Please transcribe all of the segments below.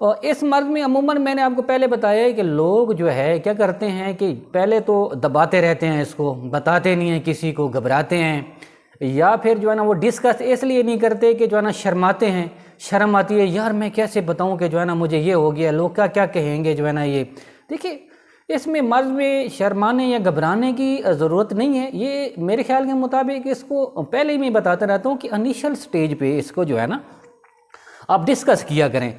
اور اس مرض میں عموماً میں نے آپ کو پہلے بتایا ہے کہ لوگ جو ہے کیا کرتے ہیں کہ پہلے تو دباتے رہتے ہیں، اس کو بتاتے نہیں ہیں، کسی کو گھبراتے ہیں، یا پھر جو ہے نا وہ ڈسکس اس لیے نہیں کرتے کہ جو ہے نا شرماتے ہیں، شرم آتی ہے یار میں کیسے بتاؤں کہ جو ہے نا مجھے یہ ہو گیا، لوگ کیا کہیں گے جو ہے نا یہ۔ دیکھیے اس میں مرض میں شرمانے یا گھبرانے کی ضرورت نہیں ہے، یہ میرے خیال کے مطابق اس کو پہلے ہی میں بتاتا رہتا ہوں کہ انیشل سٹیج پہ اس کو جو ہے نا آپ ڈسکس کیا کریں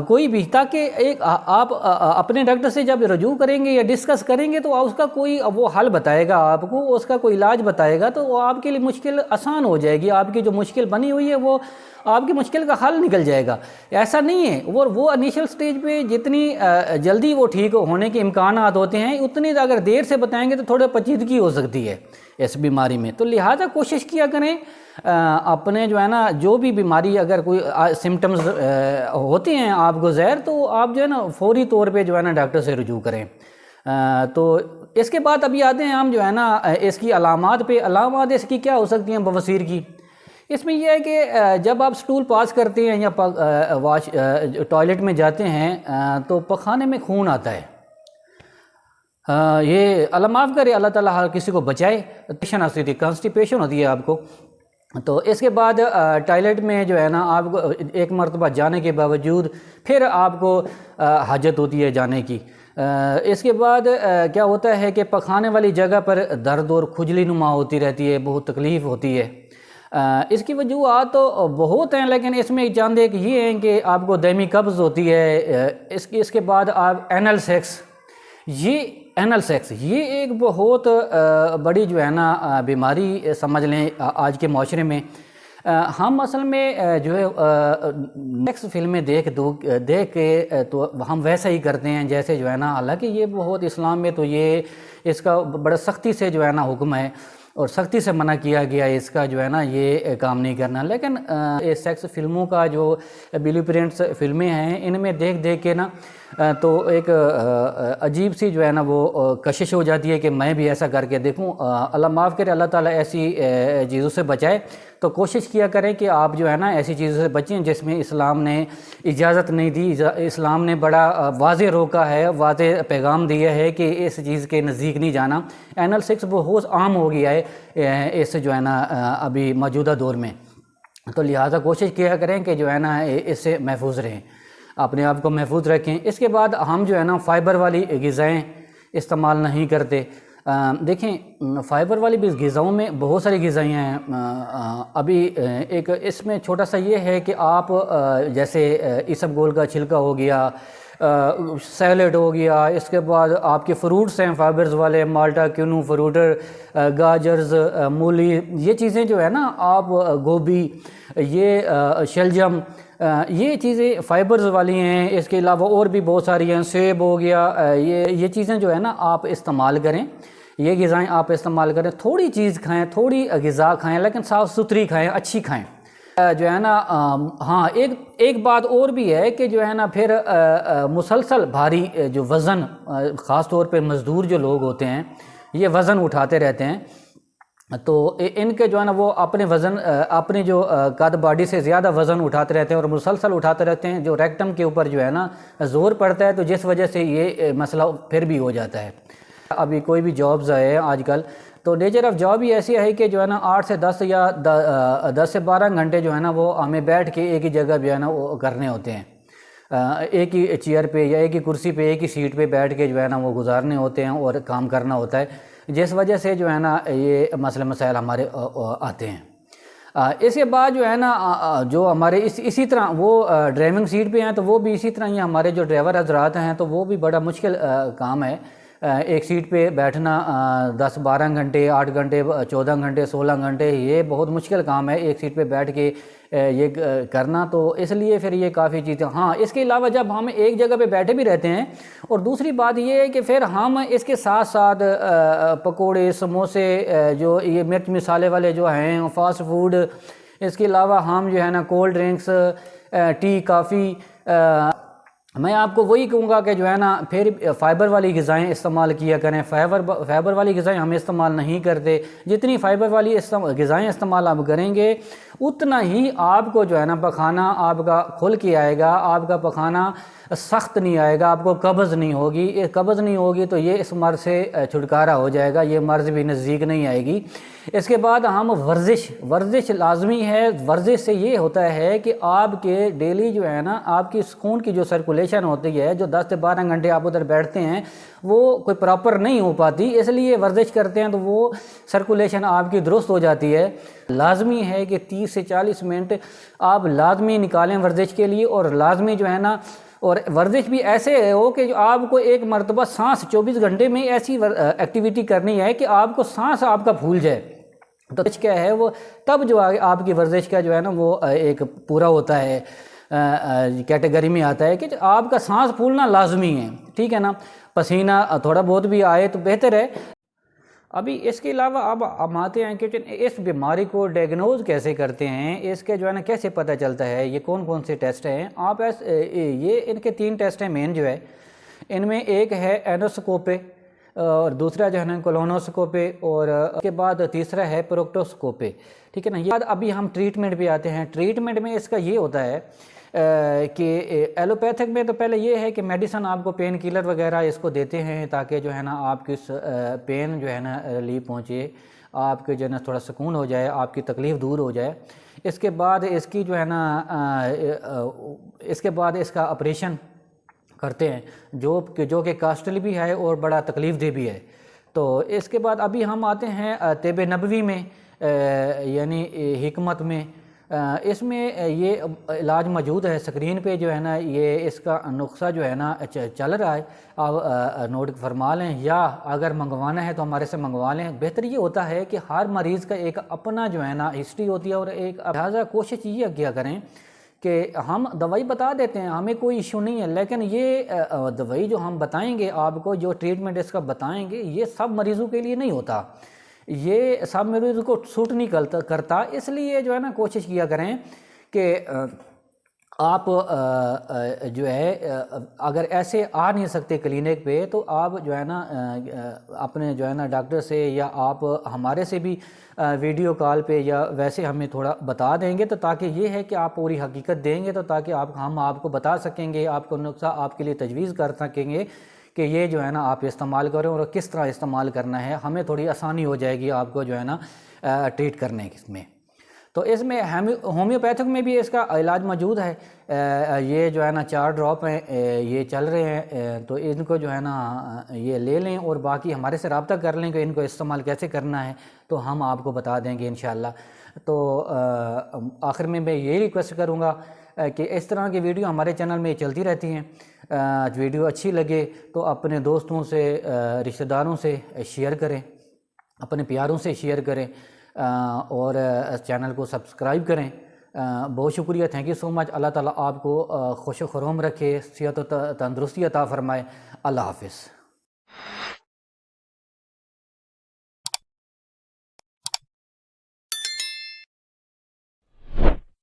کوئی بھی، تاکہ ایک آپ اپنے ڈاکٹر سے جب رجوع کریں گے یا ڈسکس کریں گے تو اس کا کوئی وہ حل بتائے گا آپ کو، اس کا کوئی علاج بتائے گا، تو وہ آپ کے لیے مشکل آسان ہو جائے گی، آپ کی جو مشکل بنی ہوئی ہے وہ آپ کی مشکل کا حل نکل جائے گا۔ ایسا نہیں ہے، وہ انیشل سٹیج پہ جتنی جلدی وہ ٹھیک ہونے کے امکانات ہوتے ہیں، اتنی اگر دیر سے بتائیں گے تو تھوڑا پیچیدگی ہو سکتی ہے اس بیماری میں۔ تو لہٰذا کوشش کیا کریں اپنے جو ہے نا جو بھی بیماری اگر کوئی سمٹمز ہوتے ہیں آپ کو ظاہر، تو آپ جو ہے نا فوری طور پہ جو ہے نا ڈاکٹر سے رجوع کریں۔ تو اس کے بعد ابھی آتے ہیں ہم جو ہے نا اس کی علامات پہ۔ علامات اس کی کیا ہو سکتی ہیں بواسیر کی؟ اس میں یہ ہے کہ جب آپ سٹول پاس کرتے ہیں یا ٹوائلٹ میں جاتے ہیں تو پخانے میں خون آتا ہے۔ یہ اللہ معاف کرے، اللہ تعالیٰ ہر کسی کو بچائے، کانسٹیپیشن ہوتی ہے آپ کو۔ تو اس کے بعد ٹوائلٹ میں جو ہے نا آپ کو ایک مرتبہ جانے کے باوجود پھر آپ کو حاجت ہوتی ہے جانے کی۔ اس کے بعد کیا ہوتا ہے کہ پخانے والی جگہ پر درد اور کھجلی نما ہوتی رہتی ہے، بہت تکلیف ہوتی ہے۔ اس کی وجوہات تو بہت ہیں، لیکن اس میں چاند ایک یہ ہیں کہ آپ کو دائمی قبض ہوتی ہے۔ اس کے بعد آپ اینل سیکس، یہ ایک بہت بڑی جو ہے نا بیماری سمجھ لیں آج کے معاشرے میں۔ ہم اصل میں جو ہے نیکسٹ فلمیں دیکھ کے تو ہم ویسا ہی کرتے ہیں جیسے جو ہے نا، حالانکہ یہ بہت اسلام میں تو یہ اس کا بڑا سختی سے جو ہے نا حکم ہے اور سختی سے منع کیا گیا ہے اس کا جو ہے نا یہ کام نہیں کرنا۔ لیکن سیکس فلموں کا جو بلیو پرنٹس فلمیں ہیں ان میں دیکھ کے نا تو ایک عجیب سی جو ہے نا وہ کشش ہو جاتی ہے کہ میں بھی ایسا کر کے دیکھوں۔ اللہ معاف کرے، اللہ تعالیٰ ایسی چیزوں سے بچائے۔ تو کوشش کیا کریں کہ آپ جو ہے نا ایسی چیزوں سے بچیں جس میں اسلام نے اجازت نہیں دی۔ اسلام نے بڑا واضح روکا ہے، واضح پیغام دیا ہے کہ اس چیز کے نزدیک نہیں جانا۔ اینل سیکس بہت عام ہو گیا ہے اس جو ہے نا ابھی موجودہ دور میں، تو لہٰذا کوشش کیا کریں کہ جو ہے نا اس سے محفوظ رہیں، اپنے آپ کو محفوظ رکھیں۔ اس کے بعد ہم جو ہے نا فائبر والی غذائیں استعمال نہیں کرتے۔ دیکھیں فائبر والی بھی غذاؤں میں بہت ساری غذائیں ہیں۔ ابھی ایک اس میں چھوٹا سا یہ ہے کہ آپ جیسے اسب گول کا چھلکا ہو گیا، سیلڈ ہو گیا، اس کے بعد آپ کے فروٹس ہیں فائبرز والے، مالٹا، کینو، فروٹر، گاجرز، مولی، یہ چیزیں جو ہے نا آپ گوبھی، یہ شلجم، یہ چیزیں فائبرز والی ہیں۔ اس کے علاوہ اور بھی بہت ساری ہیں، سیب ہو گیا، یہ چیزیں جو ہے نا آپ استعمال کریں، یہ غذائیں آپ استعمال کریں۔ تھوڑی چیز کھائیں، تھوڑی غذا کھائیں، لیکن صاف ستھری کھائیں، اچھی کھائیں جو ہے نا۔ ہاں ایک بات اور بھی ہے کہ جو ہے نا پھر مسلسل بھاری جو وزن، خاص طور پہ مزدور جو لوگ ہوتے ہیں یہ وزن اٹھاتے رہتے ہیں، تو ان کے جو ہے نا وہ اپنے وزن، اپنے جو قد باڈی سے زیادہ وزن اٹھاتے رہتے ہیں اور مسلسل اٹھاتے رہتے ہیں، جو ریکٹم کے اوپر جو ہے نا زور پڑتا ہے، تو جس وجہ سے یہ مسئلہ پھر بھی ہو جاتا ہے۔ ابھی کوئی بھی جابز ہے آج کل، تو نیچر آف جاب ہی ایسی ہے کہ جو ہے نا 8 سے 10 یا 10 سے 12 گھنٹے جو ہے نا وہ ہمیں بیٹھ کے ایک ہی جگہ جو ہے نا وہ کرنے ہوتے ہیں، ایک ہی چیئر پہ یا ایک ہی کرسی پہ، ایک ہی سیٹ پہ بیٹھ کے جو ہے نا وہ گزارنے ہوتے ہیں اور کام کرنا ہوتا ہے، جس وجہ سے جو ہے نا یہ مسائل ہمارے آتے ہیں۔ اس کے بعد جو ہے نا جو ہمارے اسی طرح وہ ڈرائیونگ سیٹ پہ ہیں تو وہ بھی اسی طرح ہی ہمارے جو ڈرائیور حضرات ہیں تو وہ بھی بڑا مشکل کام ہے۔ ایک سیٹ پہ بیٹھنا 10-12 گھنٹے، 8 گھنٹے، 14 گھنٹے، 16 گھنٹے، یہ بہت مشکل کام ہے ایک سیٹ پہ بیٹھ کے یہ کرنا، تو اس لیے پھر یہ کافی چیزیں۔ ہاں اس کے علاوہ جب ہم ایک جگہ پہ بیٹھے بھی رہتے ہیں، اور دوسری بات یہ ہے کہ پھر ہم اس کے ساتھ ساتھ پکوڑے، سموسے، جو یہ مرچ مسالے والے جو ہیں فاسٹ فوڈ، اس کے علاوہ ہم جو ہے نا کولڈ ڈرنکس، ٹی، کافی، میں آپ کو وہی کہوں گا کہ جو ہے نا پھر فائبر والی غذائیں استعمال کیا کریں۔ فائبر والی غذائیں ہم استعمال نہیں کرتے، جتنی فائبر والی غذائیں استعمال آپ کریں گے اتنا ہی آپ کو جو ہے نا پخانہ آپ کا کھل کے آئے گا، آپ کا پخانہ سخت نہیں آئے گا، آپ کو قبض نہیں ہوگی۔ یہ قبض نہیں ہوگی تو یہ اس مرض سے چھٹکارا ہو جائے گا، یہ مرض بھی نزدیک نہیں آئے گی۔ اس کے بعد ہم ورزش لازمی ہے۔ ورزش سے یہ ہوتا ہے کہ آپ کے ڈیلی جو ہے نا آپ کی خون کی جو سرکولیشن ہوتی ہے، جو 10 سے 12 گھنٹے آپ ادھر بیٹھتے ہیں وہ کوئی پراپر نہیں ہو پاتی، اس لیے ورزش کرتے ہیں تو وہ سرکولیشن آپ کی درست ہو جاتی ہے۔ لازمی ہے کہ 30 سے 40 منٹ آپ لازمی نکالیں ورزش کے لیے، اور لازمی جو ہے نا، اور ورزش بھی ایسے ہو کہ جو آپ کو ایک مرتبہ سانس 24 گھنٹے میں ایسی ایکٹیویٹی کرنی ہے کہ آپ کو سانس آپ کا پھول جائے۔ تو کیا ہے وہ تب جو آپ کی ورزش کا جو ہے نا وہ ایک پورا ہوتا ہے، کیٹیگری میں آتا ہے کہ آپ کا سانس پھولنا لازمی ہے، ٹھیک ہے نا۔ پسینہ تھوڑا بہت بھی آئے تو بہتر ہے۔ ابھی اس کے علاوہ اب ہم آتے ہیں کہ اس بیماری کو ڈائگنوز کیسے کرتے ہیں، اس کے جو ہے نا کیسے پتہ چلتا ہے، یہ کون کون سے ٹیسٹ ہیں۔ آپ یہ ان کے 3 ٹیسٹ ہیں مین جو ہے، ان میں ایک ہے اینوسکوپے، اور دوسرا جو ہے نا کولونوسکوپے، اور اس کے بعد تیسرا ہے پروکٹوسکوپے، ٹھیک ہے نا۔ یہ ابھی ہم ٹریٹمنٹ پہ آتے ہیں۔ ٹریٹمنٹ میں اس کا یہ ہوتا ہے کہ ایلوپیتھک میں تو پہلے یہ ہے کہ میڈیسن آپ کو پین کلر وغیرہ اس کو دیتے ہیں تاکہ جو ہے نا آپ کی پین جو ہے نا ریلیف پہنچے، آپ کے جو ہے نا تھوڑا سکون ہو جائے، آپ کی تکلیف دور ہو جائے۔ اس کے بعد اس کی جو ہے نا اس کے بعد اس کا آپریشن کرتے ہیں جو کہ کاسٹلی بھی ہے اور بڑا تکلیف دہ بھی ہے۔ تو اس کے بعد ابھی ہم آتے ہیں طب نبوی میں، یعنی حکمت میں۔ اس میں یہ علاج موجود ہے اسکرین پہ جو ہے نا، یہ اس کا نسخہ جو ہے نا چل رہا ہے، آپ نوٹ فرما لیں، یا اگر منگوانا ہے تو ہمارے سے منگوا لیں۔ بہتر یہ ہوتا ہے کہ ہر مریض کا ایک اپنا جو ہے نا ہسٹری ہوتی ہے، اور ایک لہٰذا کوشش یہ کیا کریں کہ ہم دوائی بتا دیتے ہیں، ہمیں کوئی ایشو نہیں ہے، لیکن یہ دوائی جو ہم بتائیں گے آپ کو، جو ٹریٹمنٹ اس کا بتائیں گے، یہ سب مریضوں کے لیے نہیں ہوتا، یہ سب مریضوں کو سوٹ نہیں کرتا۔ اس لیے جو ہے نا کوشش کیا کریں کہ آپ جو ہے اگر ایسے آ نہیں سکتے کلینک پہ تو آپ جو ہے نا اپنے جو ہے نا ڈاکٹر سے، یا آپ ہمارے سے بھی ویڈیو کال پہ یا ویسے ہمیں تھوڑا بتا دیں گے، تو تاکہ یہ ہے کہ آپ پوری حقیقت دیں گے، تو تاکہ ہم آپ کو بتا سکیں گے، آپ کو نسخہ آپ کے لیے تجویز کر سکیں گے کہ یہ جو ہے نا آپ استعمال کریں اور کس طرح استعمال کرنا ہے، ہمیں تھوڑی آسانی ہو جائے گی آپ کو جو ہے نا ٹریٹ کرنے میں۔ تو اس میں ہومیوپیتھک میں بھی اس کا علاج موجود ہے۔ یہ جو ہے نا 4 ڈراپ ہیں، یہ چل رہے ہیں، تو ان کو جو ہے نا یہ لے لیں، اور باقی ہمارے سے رابطہ کر لیں کہ ان کو استعمال کیسے کرنا ہے، تو ہم آپ کو بتا دیں گے انشاءاللہ۔ تو آخر میں یہی ریکویسٹ کروں گا کہ اس طرح کی ویڈیو ہمارے چینل میں چلتی رہتی ہیں۔ ویڈیو اچھی لگے تو اپنے دوستوں سے، رشتہ داروں سے شیئر کریں، اپنے پیاروں سے شیئر کریں، اور چینل کو سبسکرائب کریں۔ بہت شکریہ، تھینک یو سو مچ۔ اللہ تعالیٰ آپ کو خوش و خرم رکھے، صحت و تندرستی عطا فرمائے۔ اللہ حافظ۔